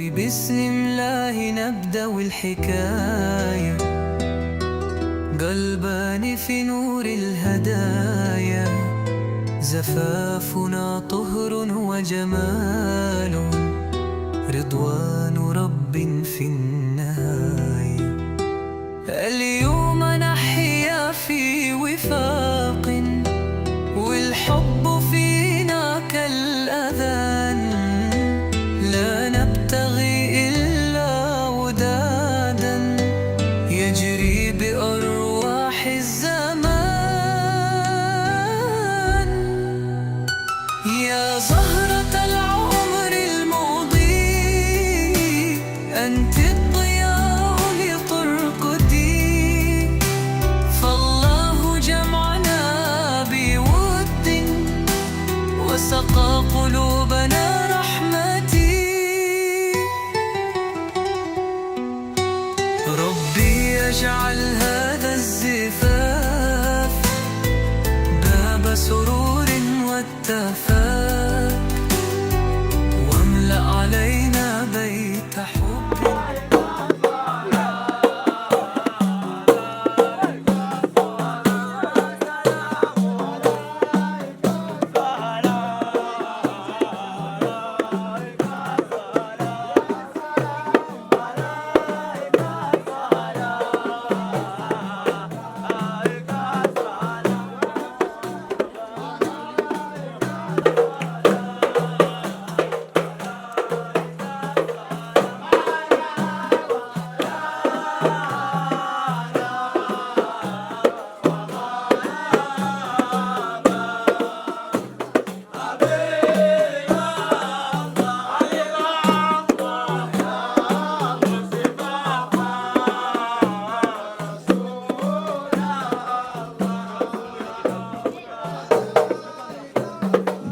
بسم الله نبدأ الحكاية، قلبان في نور الهدايا، زفافنا طهر وجمال، رضوان رب في النهاية. اليوم نحيا في وفاق، والحب فينا كالأذان، لا نبتغي إلا ودادا يجري بأرواح الزمان. يا زهرة العمر المضيء، أنت الضياء لترقدي، فالله جمعنا بود وسقى قلوبنا رحمتي. ربي يجعل هذا الزفاف باب سرور واتفاق، واملأ علينا بيت حب.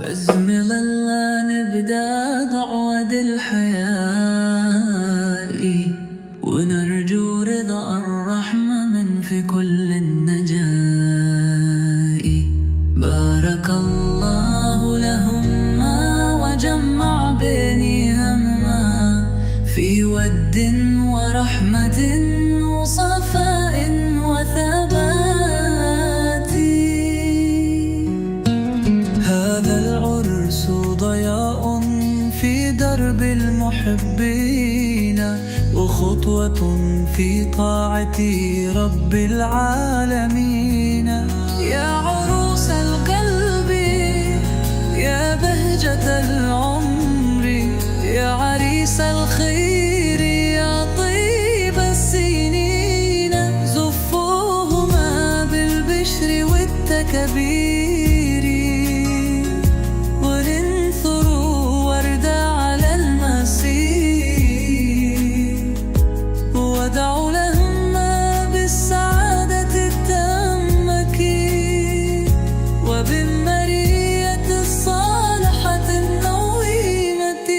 بسم الله نبدأ نعود الحياة، ونرجو رضا الرحمن في كل النجاة. بارك الله لهما وجمع بينهما في ود ورحمة وصفاء وثبات. هذا العرس ضياء في درب المحبين، وخطوة في طاعة رب العالمين. يا عروس القلب، يا بهجة العمر، يا عريس الخير، يا طيب السنين، زفوهما بالبشر والتكبير، ولنثروا وردة على المسير، ودعوا لهما بالسعادة التامة، وبالمرية الصالحة النويمة.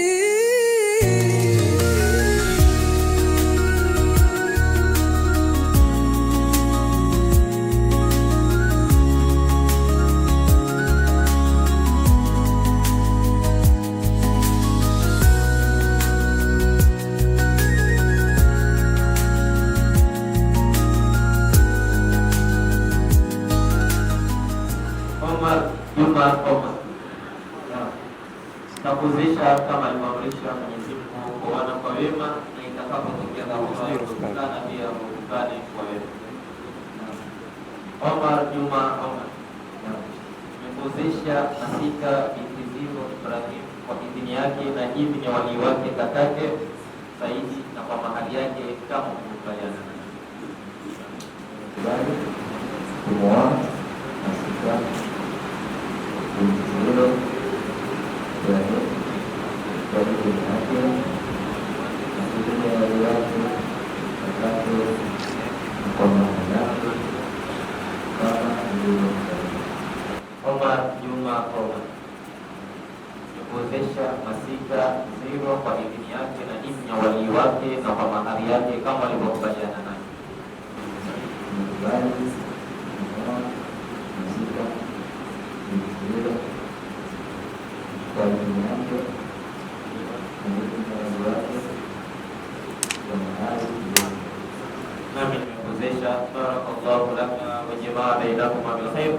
Juma Omar nakuzisha kama alivyoamrisha Mwenyezi Mungu kuoana kwa wema, na itakapotokea dharura kutokana pia muungane kwa wema. Omar Juma Omar nimekuzisha Masika binti Ziro Ibrahim kwa idhini yake na idhini ya walii wake kakake Saidi, na kwa mahali yake kama mkubaliana. Semua Masika binti Ziro Ibrahim dari idhini yake na idhini ya walii wake kakake kwa mahali yake kama mkubaliana. Omar Juma Omar nimekuwezesha Masika Ziro kwa idhini yake na idhini ya walii wake na kwa mahari yake kama walivyokubaliana naye. Nimekubali kuoa Masika binti Ziro kwa idhini yake na idhini ya walii wake Aisha, barakallahu laka wa jamaa bainakuma bil khair.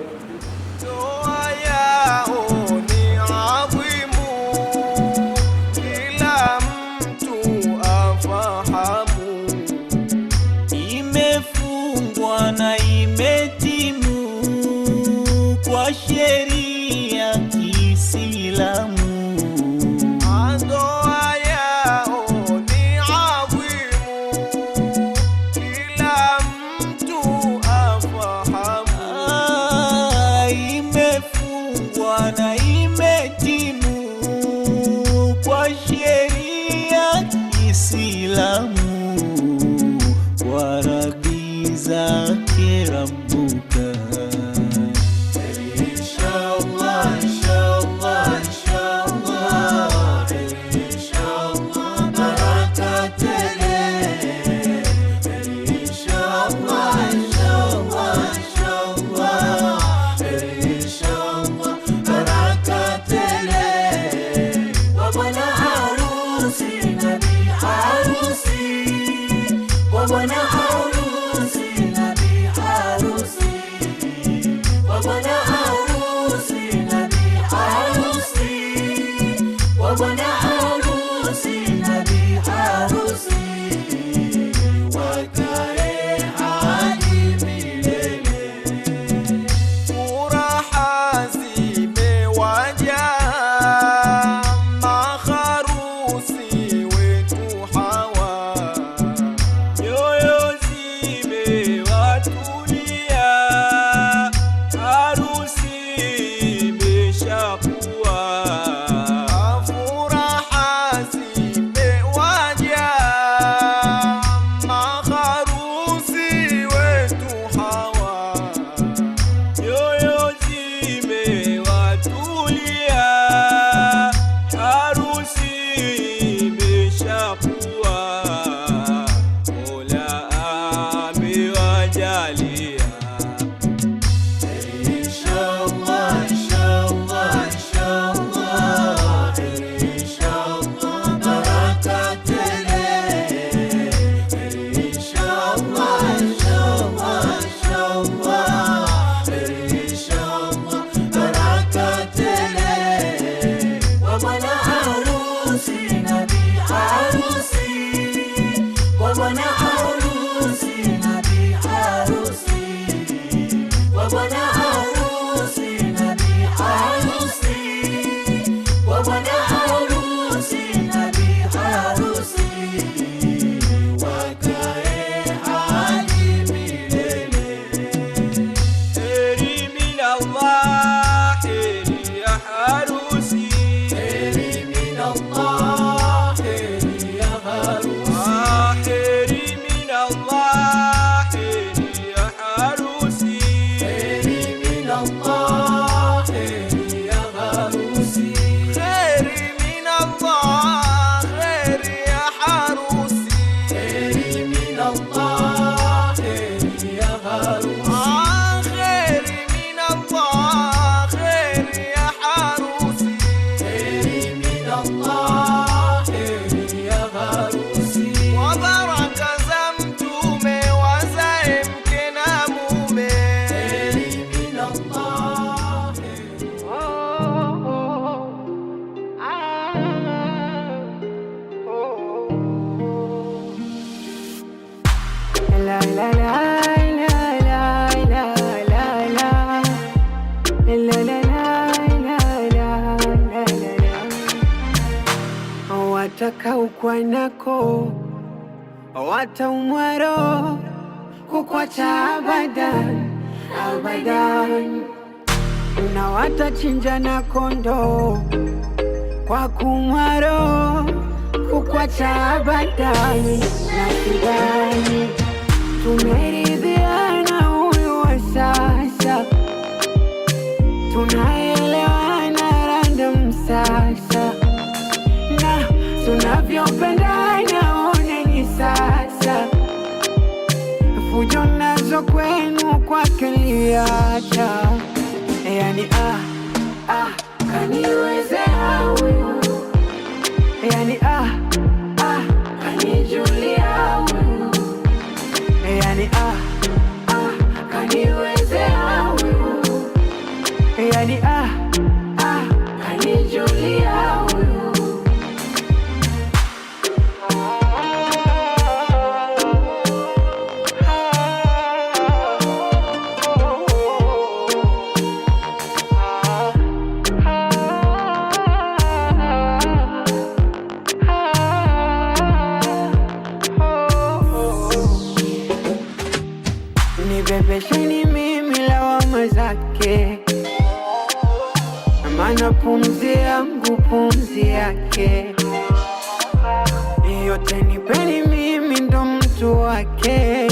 Ndoa yao ni adhimu, kila mtu afahamu, imefungwa na imetimu kwa sheria Kiislamu. ndoa yao ni adhimu, kila mtu afahamu, Imefungwa na imetimu kwa sheria Kiislamu, kwa radhi zake Rabbuka. Inshallah, inshallah, inshallah, inshallah, baraka tele. Inshallah, inshallah, inshallah, inshallah, baraka tele. Kwa bwana harusi na bi harusi, kwa bwana harusi na bi harusi, kwa bwana harusi na bi harusi, kwa bwana harusi na bi harusi, wakae hadi milele. furaha zimewaja, maharusi wetu hawa, Nyoyo zimewatulia, harusi imeshakuwa. furaha zimewaja, maharusi wetu hawa, Nyoyo zimewatulia, harusi imeshakuwa. Mola amewajalia. Inshallah, inshallah, inshallah, inshallah, baraka tele. Inshallah, inshallah, inshallah, inshallah, baraka tele. Kwa bwana harusi na bi harusi, kwa bwana harusi na bi harusi, kwa bwana harusi na bi harusi, kwa bwana harusi na bi harusi, wakae hadi milele. Heri min Allah, heri ya harusi. Heri min Allah, heri ya harusi. Heri min Allah, heri ya harusi. Heri min Allah, heri ya harusi. kheri min Allah, kheri ya harusi, Heri min Allah, heri ya harusi. kheri min Allah, kheri ya harusi, Heri min Allah, heri ya harusi. wa baraka za Mtume wazae mke na mume. Heri min Allah, heri La la la la la la la la la la la la la la. Watakao kwanako wataumwaro kukwacha abadan abadan, na watachinjana kondoo kwa kumwaro kukwacha abadan na sidani. Tumeridhiana huyu wa sasa, tunaelewana random sasa, na tunavyopendana oneni sasa. Fujo nazo kwenu kwake liacha, yani kaniwezea huyu, yani kanijulia huyu, yani Mbebesheni mimi lawama zake, maana pumzi yangu pumzi yake. Yote nipeni mimi ndo mtu wake,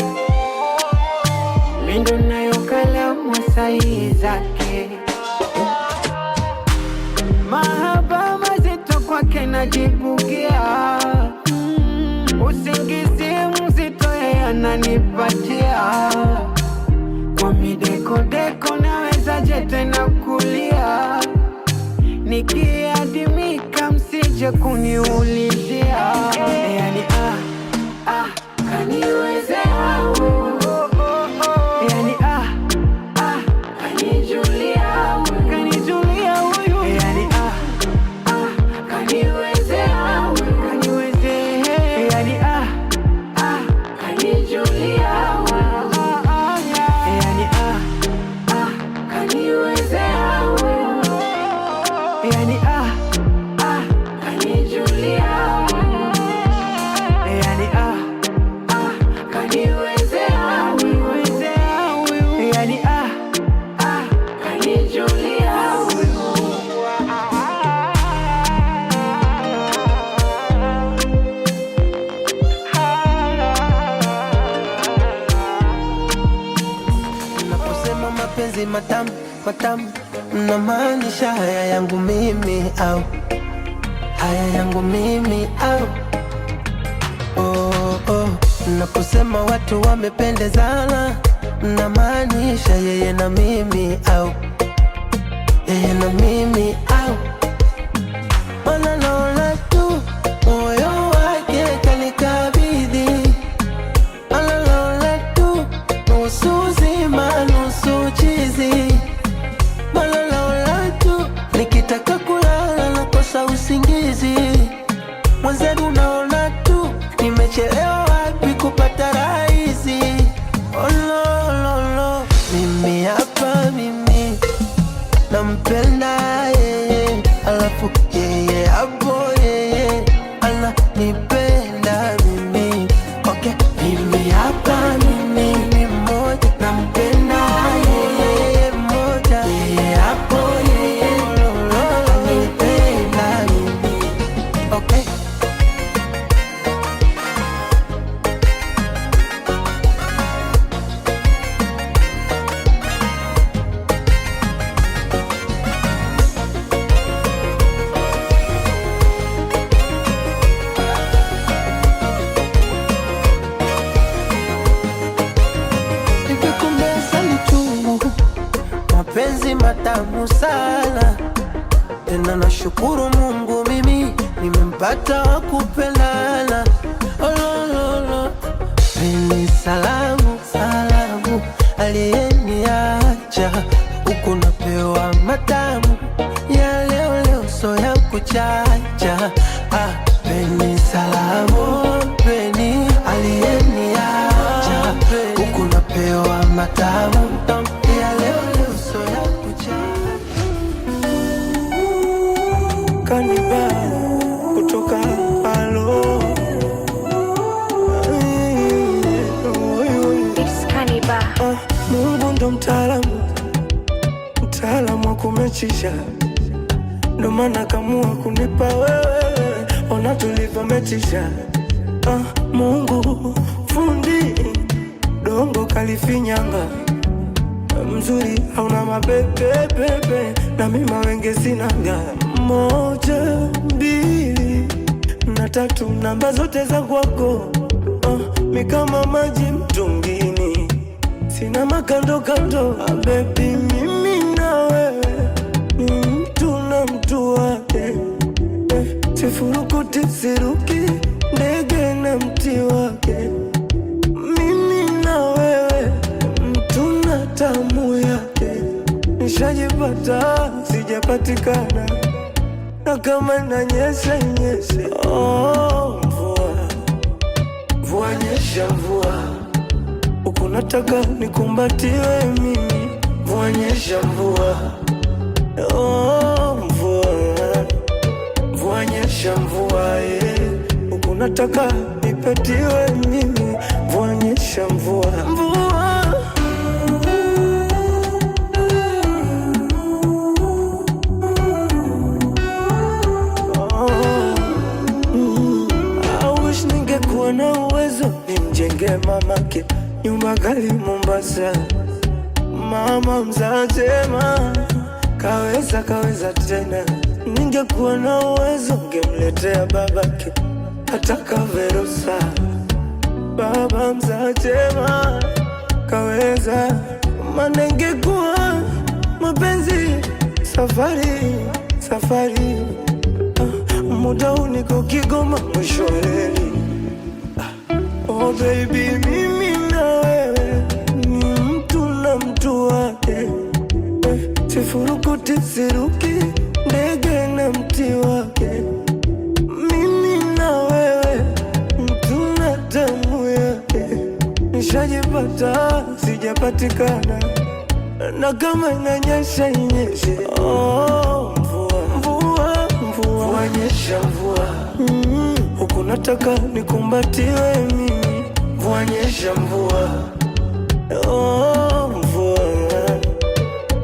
mindo nayo kalamu sahihi zake. Mahaba mazito kwake najibugia, usingizi mzito yeye ananipatia. Kwa midekodeko nawezaje tena kulia, nikiadimika msije kuniulizia. Yani kaniwezea yani kanijulia huyu yani kaniwezea yani kanijulia yani kaniwezea yani kanijulia yani kaniwezea yani kanijulia. Naposema mapenzi matamu matamu, mnamaanisha haya yangu mimi au haya yangu mimi au naposema watu wamependezana, mnamaanisha yeye na mimi au yeye na mimi au mana naona tu moyo wake kanikabidhi, mana naona tu nusu zima nusu chizi, mana naona tu nikitaka kulala nakosa usingizi. Mwenzenu naona tu nimechelewa wapi kupata rahisi. Oh no, no, no. Mimi hapa mimi nampenda yeye, alafu yeye hapo yeye ananipenda mimi. Okay, mimi hapa mimi ni mmoja, nampenda yeye mmoja, yeye hapo yeye ananipenda mimi. Okay. Mapenzi matamu sana, tena nashukuru Mungu mimi nimempata wa kupendana. Olololo, ni salamu salamu aliyeniacha huku napewa matamu ya leo leo, so ya kuchacha. Peni salamu peni aliyeniacha huku napewa matamu ya leo leo, so ya kuchacha. Kaniba kutoka alo Mungu ndo mtaalamu wa kumechisha, ndo maana kamua kunipa wewe, ona tulivyometisha. Mungu fundi dongo kalifinyanga, mzuri hauna mabebebebe, na mima wenge sinanga. 1, 2 na 3 namba zote za kwako, mi kama maji mtungini, sina makando kando. Baby mimi na wewe ni mtu na mtu wake, sifurukuti siruki ndege na mti wake. Mimi na wewe mtu na tamu yake, nishajipata sijapatikana, na kama inanyesha inyeshe. Mvua nyesha mvua, uko nataka nikumbatiwe mimi. Mvua nyesha mvua, mvua nyesha mvua, uko nataka nipetiwe mimi. Mvua nyesha mvua, ningekuwa na uwezo nimjenge mamake nyumba kali Mombasa. Mama mzatema kaweza tena. Ningekuwa na uwezo ngemletea babake hata Kaverusa. Baba mzatema kaweza, maana ingekuwa mapenzi safari. Muda huu niko Kigoma mwisho wa reli. Oh baby, mimi na wewe ni mtu na mtu wake. Sifurukuti siruki ndege na mti wake. Mimi na wewe mtu na damu yake. Nishajipata sijapatikana, na kama inanyesha inyeshe. Oh mvua nyesha mvua. Huku nataka nikumbatiwe mimi. Mvua nyesha mvua. Oh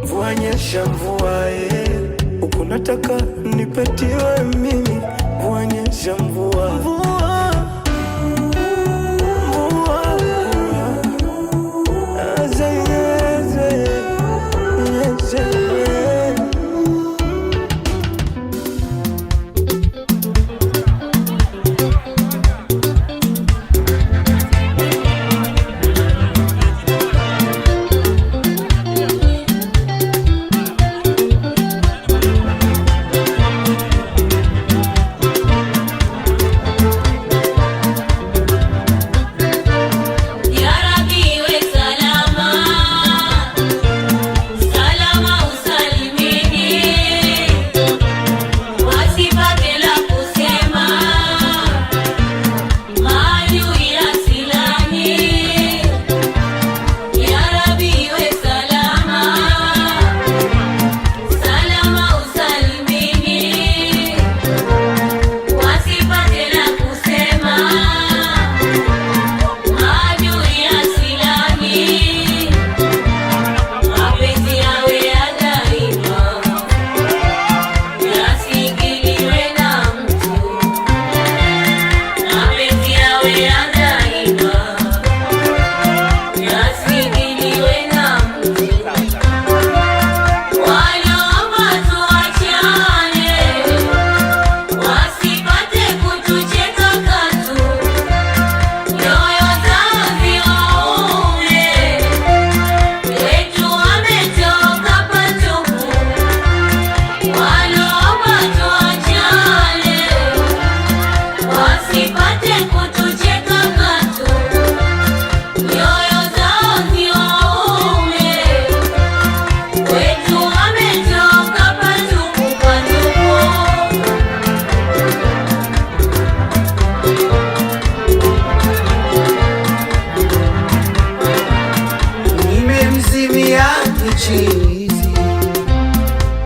mvua nyesha mvua. Huku nataka nipetiwe mimi. Mvua nyesha mvua.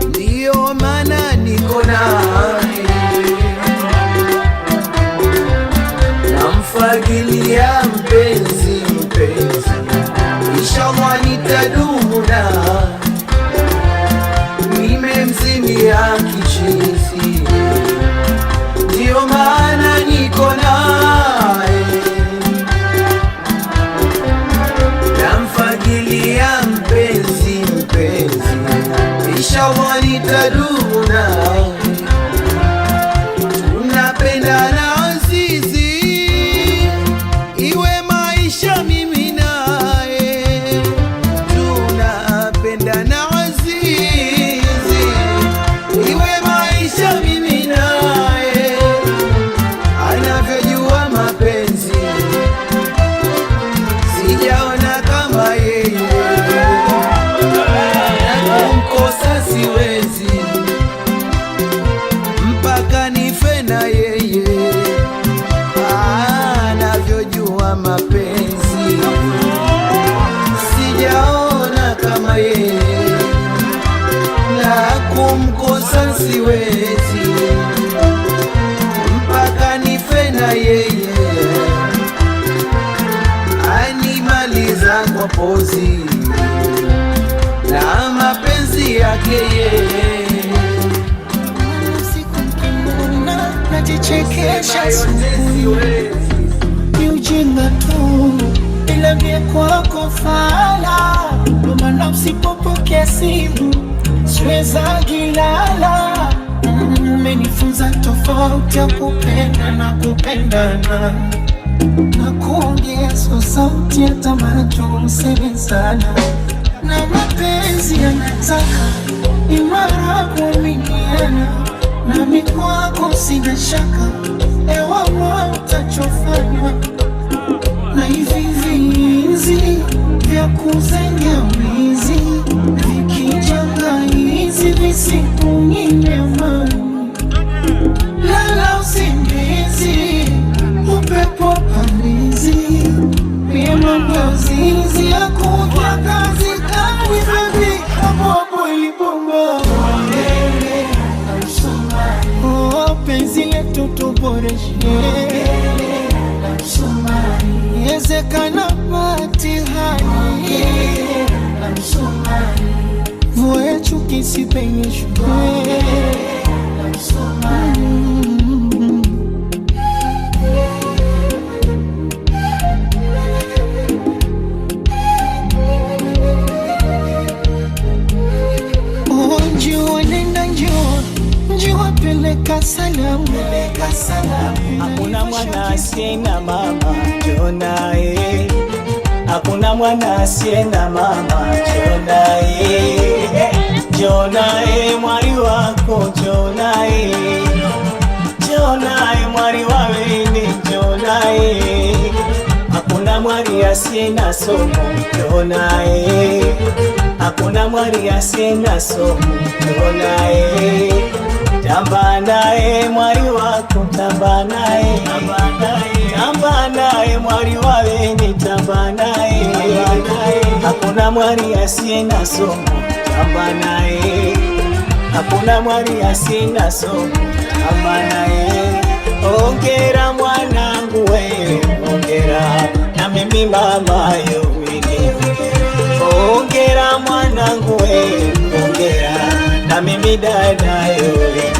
Ndiyo maana niko naye, namfagilia mpenzi, inshallah nitadumu naye. Nimemzimia kichizi, ndiyo maana niko naye, namfagilia mpenzi, inshallah nitadumu naye. Tunapendana sisi, iwe maisha mimi naye. Tunapendana sisi, iwe maisha mimi naye. Anavyojua mapenzi sijaona kama yeye, kumkosa siwezi mpaka nife na yeye. Anavyojua mapenzi sijaona kama yeye, na kumkosa siwezi mpaka nife na yeye. Animaliza kwa pozi na mapenzi yake yeye. Usiku mkimuna najichekesha asubuhi, siweza gilala. Umenifunza tofauti ya kupenda na kupendana, na kuongeza sauti hata macho useme sana. Na mapenzi yanataka imara kuaminiana, nami kwako sina shaka, ewa utachofanya. Na hivi vizi vya kuzengea wizi vikijanga hizi visikunyime amani. Lala usingizi, upepo palizi, mie mambo zizi ya kujwa kazi kawi baby, hapo ilipomba mbele na msumari. Oh, penzi letu tuboreshe na msumari, yezekana patihani na msumari, voe chuki sipenyeshwe na msumari. Peleka salamu, peleka salamu. Hakuna mwana asiye na mama, njoo naye. Hakuna mwana asiye na mama, njoo naye. Njoo naye mwari wako, njoo naye. Njoo naye mwari wa wene, njoo naye. Hakuna mwari asiye na somo, njoo naye. Hakuna mwari asiye na somo, njoo naye. Tamba naye mwari wako, tamba naye. Tamba naye mwari wa wene, tamba naye. Hakuna mwari asiye na somo, tamba naye. Hakuna mwari asiye na somo, tamba naye. Ongera mwanangu we, ongera na mimi mama yo wini. Ongera mwanangu we, ongera na mimi dada yo wini.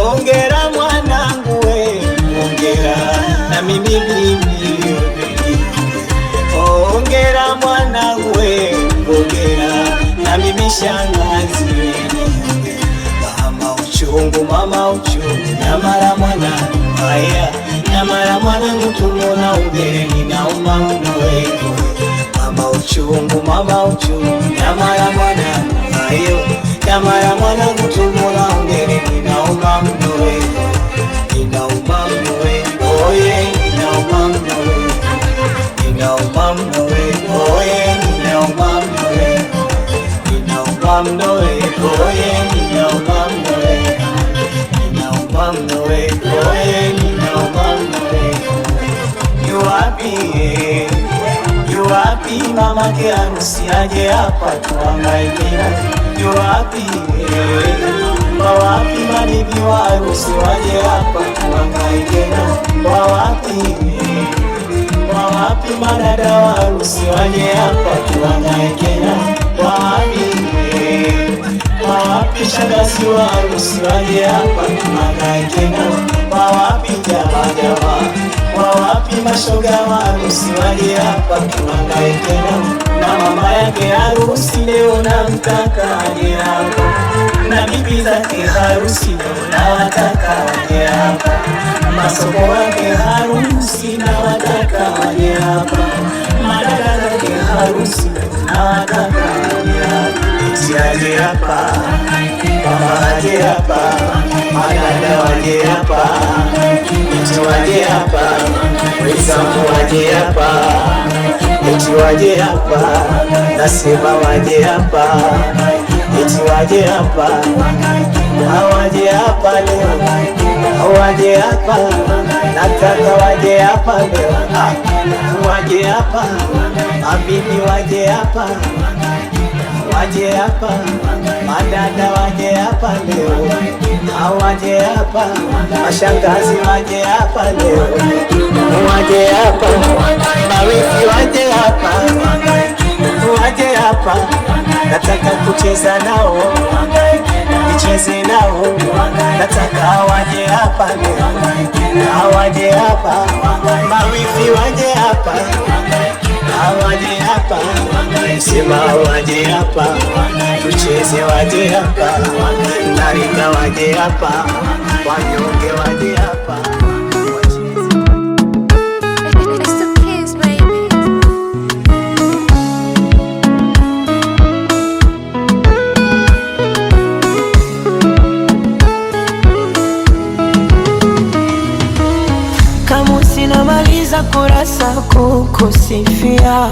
Ongera mwanangu we, ongera na mimi bibi yo wini. Ongera mwanangu we, ongera na mimi shangazi wini. Mama uchungu, mama uchungu, nyamara mwanangu haya. Nyamara mwanangu tumona ugeni na umamuno wetu. Mama uchungu, mama uchungu, nyamara mwanangu hayo. Nyamara mwanangu tumona ugeni na umamuno wetu. Ina umamuno wetu, oye, ina umamuno wetu. Ina umamuno wetu, oye, ina umamuno wetu. Ina umamuno wetu, oye, ina umamuno wetu. Ina umamuno wetu, oye, ina umamuno wetu. Yu wapi, yu wapi mama ke harusi aje hapa tuhangaike. Yu wapi, wapi mabibi wa harusi waje hapa tuhangaike. Wapi, wapi madada wa harusi waje hapa tuhangaike. Wapi shangazi wa harusi waje hapa tuhangaike. Wapi jamaa, wapi mashoga wa harusi waje hapa tuhangaike. Na mama yake harusi leo namtaka aje hapa, na bibi zake harusi leo nawataka waje hapa. Masoko wake harusi nawataka waje hapa. Madada zake harusi leo nawataka waje hapa. Eti aje hapa, mama aje hapa, madada waje hapa. Eti waje hapa, wenzangu waje hapa. Eti waje hapa, nasema waje hapa. Eti waje hapa, waje hapa leo. Waje hapa, nataka waje hapa leo. Waje hapa, mabibi waje hapa. Waje hapa, madada waje hapa leo. Waje hapa, mashangazi waje hapa leo. Waje hapa, mawifi waje hapa. Waje hapa, nataka kucheza nao, nicheze nao. Nataka waje hapa leo. Waje hapa, mawifi waje hapa. Waje hapa, sema waje hapa, tucheze waje hapa, narika waje hapa, wanyonge waje hapa. It's the kids, baby. Kama sinamaliza kurasa kukusifia,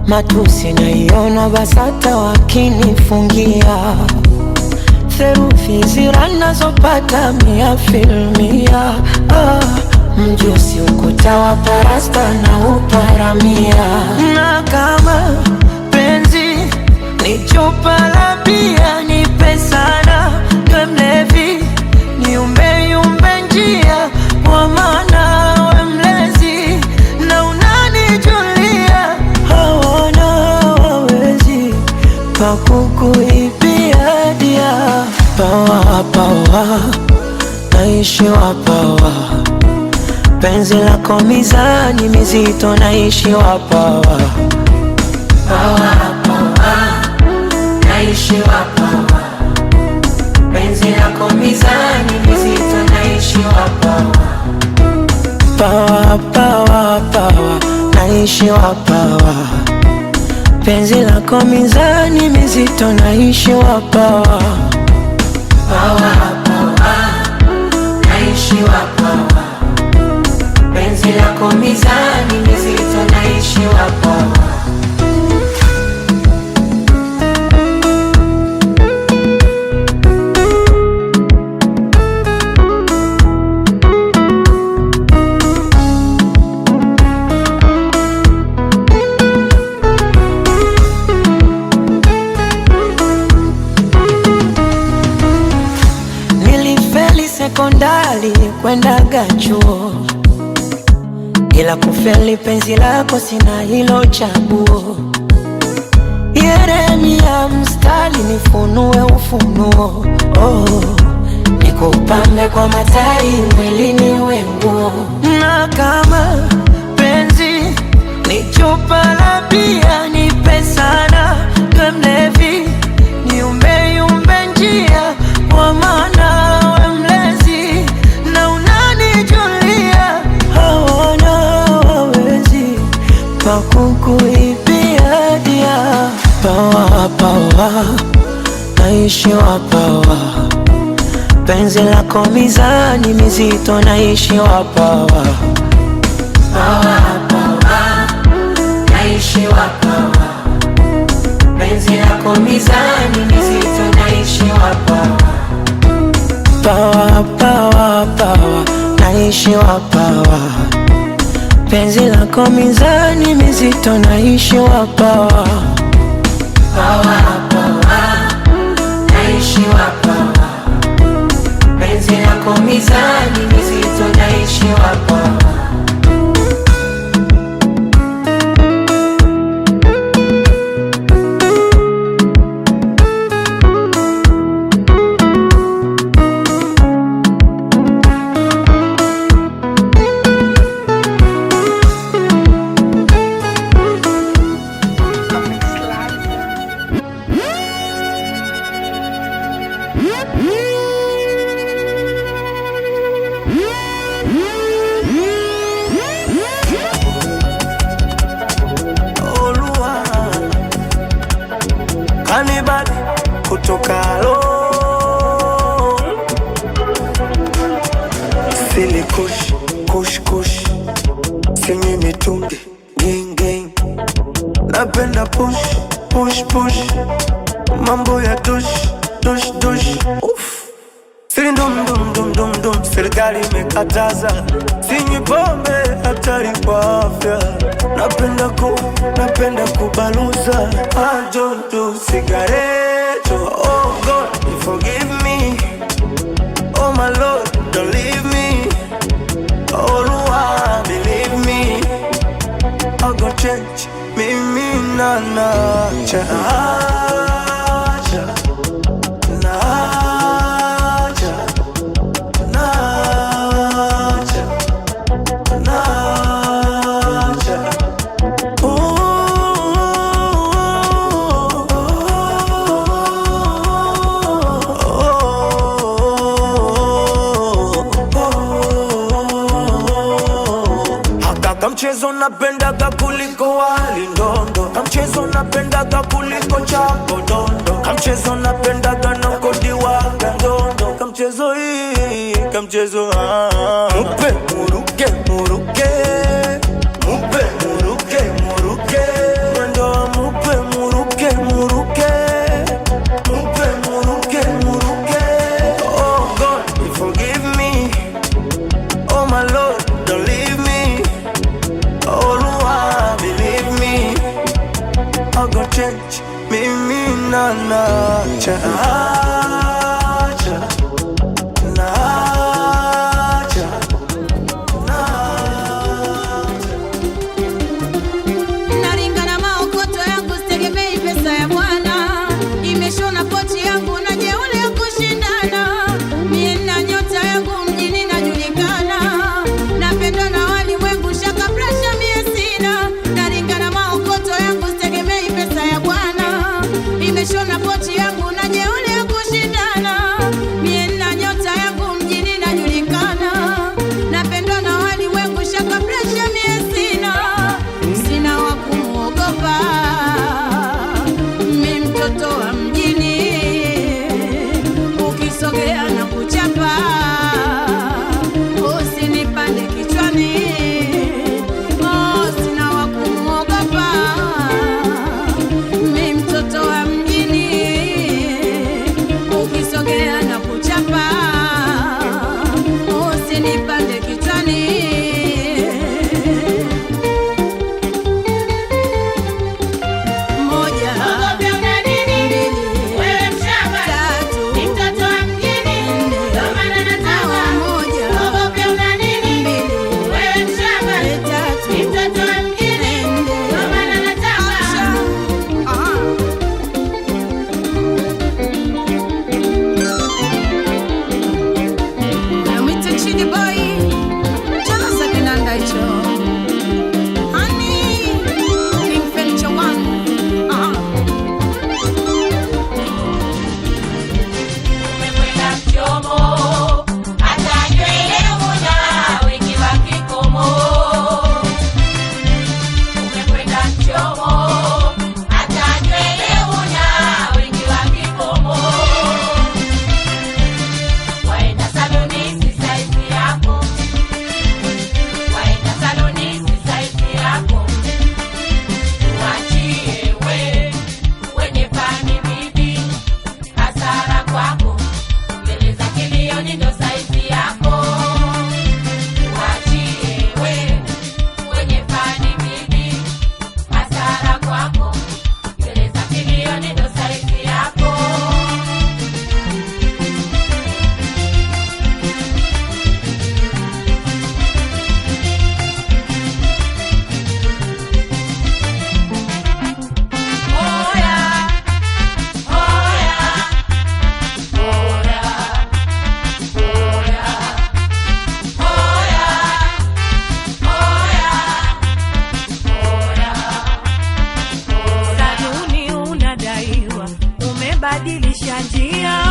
matusi naiona BASATA wakinifungia, theruthi zira nazopata 100%. Mjusi ukuta wa parasta na uparamia, na kama penzi ni chupa la bia, nipe sana niwe mlevi, niumbe yumbe njia, kwa maana we mlezi na unanijulia, hawana wawezi pakukuibia dia. Pawa pawa naishiwa pawa, penzi lako mizani mizito naishiwa pawa. Pawa pawa naishiwa pawa, penzi lako mizani mizito naishiwa pawa. Pawa pawa pawa naishiwa pawa, penzi lako mizani mizito naishiwa pawa. Pawa pawa naishiwa pawa, penzi lako mizani mizito naishiwa pawa. Sekondari kwendaga chuo, ila kufeli penzi lako sina hilo chaguo. Yeremia mstari nifunue ufunuo, nikupambe kwa matai mwilini we nguo. Na kama penzi ni chupa la bia, nipe sana niwe mlevi, niumbe yumbe njia, kwa maana pakukuibia dia. Pawa pawa naishiwa pawa, penzi lako mizani mizito naishiwa pawa. Pawa pawa naishiwa pawa, penzi lako mizani mizito naishiwa pawa. Pawa pawa pawa naishiwa pawa, penzi lako mizani mizito naishiwa pawa. Pawa pawa naishiwa pawa, penzi lako mizani mizito naishiwa pawa. Anybody kutoka lo Sili kush, kush, kush, sinyi mitungi, gang, gang. Napenda push, push, push, mambo ya dush, dush, dush. Siri ndum, dum, dum, dum, dum, serikali imekataza, sinywi pombe hatari kwa afya. Napenda kubaluza, I don't do cigarette. Oh God, forgive me. Oh my Lord, don't leave me. Oh Lord, believe me, I go change. Mimi na nacha, nacha, nacha, nacha, nacha. kamchezo napendaga kuliko wali ndondo, kamchezo napendaga kuliko chapo dondo, kamchezo napendaga na kodiwaga ndondo, kamchezo hii, kamchezo mupe muruke muruke, mupe muruke muruke, mwendo wa mupe muruke muruke, mupe muruke muruke. Oh God, forgive me, oh my Lord, don't leave me, oh Lord, believe me, I go change, mimi na cha. Nimeshona pochi yangu na jeuli ya kushindana, mie na nyota yangu mjini najulikana, napendwa na walimwengu shaka presha mie sina, sina wa kumuogopa, mi mtoto wa mjini, ukisogea na kuchapa, usinipande kichwani, oh sina wa kumuogopa, mi mtoto wa ukisogea na kuchapa, usinipande kichwani. Moja, mbili, wewe mshamba, tatu, ni mtoto wa mjini, ndio maana nataka moja, ogope una nini, mbili, wewe mshamba, tatu, ni mtoto wa mjini, ndio maana nataka umebadilisha njia,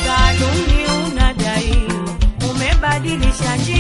saluni unadaiwa, umebadilisha njia.